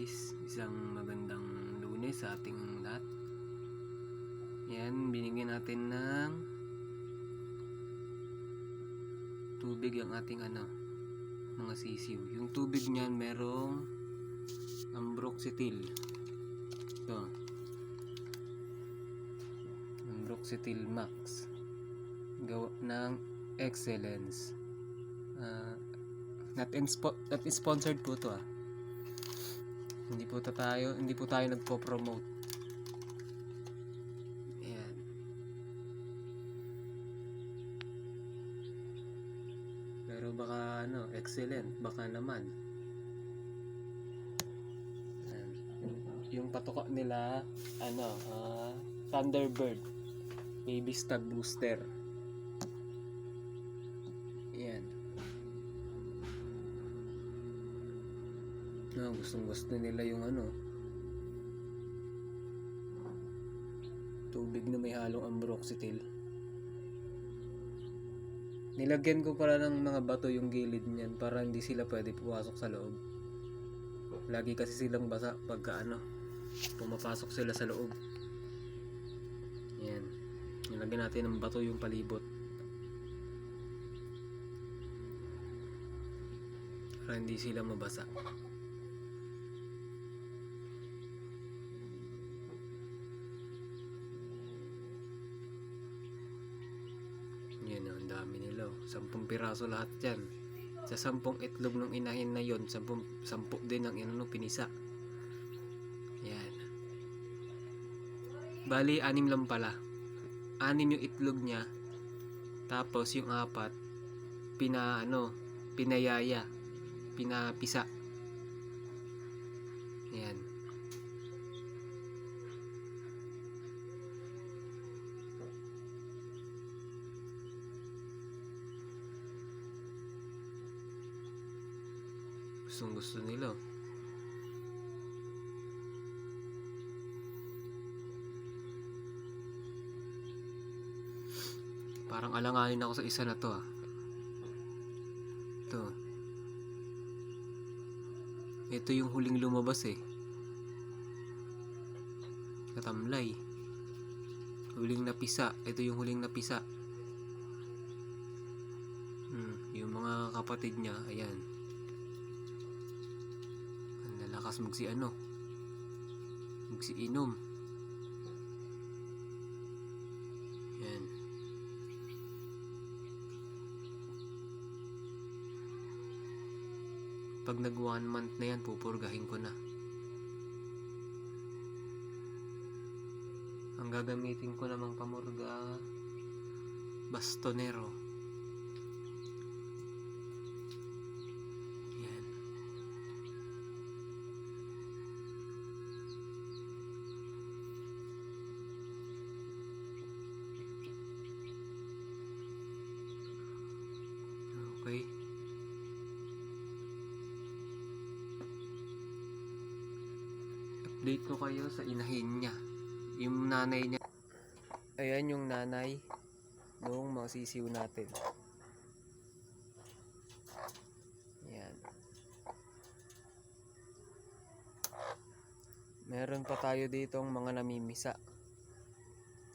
guys, isang magandang Lunes sa ating lahat. Yan, binigyan natin ng tubig ang ating mga sisiw. Yung tubig niyan merong ambroxetil. Ito, ambroxetil max, gawa ng Excellence. Not sponsored po to. Hindi po tayo nagpo-promote. Ayan. Pero baka excellent, baka naman. Ayan. Yung patuka nila Thunderbird Baby Stag Booster. Ayan. Gustong-gusto nila yung tubig na may halong ambroxetil. Nilagyan ko para ng mga bato yung gilid niyan para hindi sila pwede pumasok sa loob. Lagi kasi silang basa pagka pumapasok sila sa loob. Yan. Nilagyan natin ng bato yung palibot para hindi sila mabasa. Yan, ang dami nila. 10 piraso lahat yan. Sa 10 itlog ng inahin na yon, 10 din ang pinisa. Yan. Bali, 6 lang pala. 6 yung itlog niya. Tapos yung 4 pinayaya, pinapisa. Yan. Gusto nila. Parang alanganin ako sa isa na to. Ito yung huling lumabas katamlay. Huling napisa. Ito yung huling napisa. Yung mga kapatid niya, ayan. Ang lalakas magsiinom. Yan. Pag nag 1 month na yan, pupurgahin ko na. Ang gagamitin ko namang pamurga, bastonero. Yan. Okay. Update ko kayo sa inahin niya. Yung nanay niya. Ayan yung nanay ng mga sisiw natin. Ayan. Meron pa tayo ditong mga namimisa.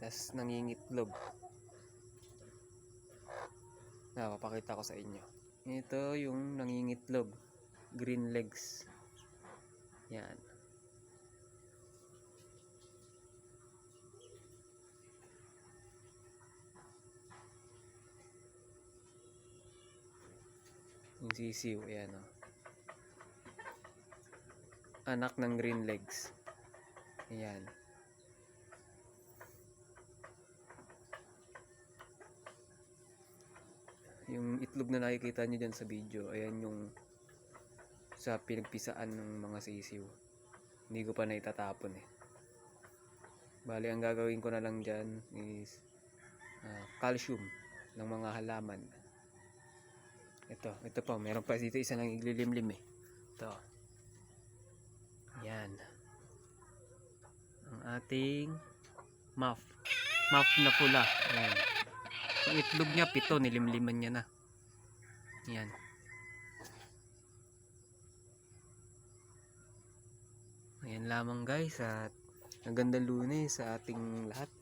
Tas nangingitlog. Papakita ko sa inyo. Ito yung nangingitlog. Green legs. Yan. Yung sisiw, ayan anak ng green legs. Ayan. Yung itlog na nakikita nyo dyan sa video, ayan yung sa pinagpisaan ng mga sisiw. Hindi ko pa naitatapon Bali, ang gagawin ko na lang dyan is calcium ng mga halaman. Ito pa, meron pa dito isa nang iglilimlim Ito. Yan. Ang ating muff na pula. Ayan. Ang itlog niya 7, nilimliman niya na. Yan. Yan lamang guys at magandang Lunes sa ating lahat.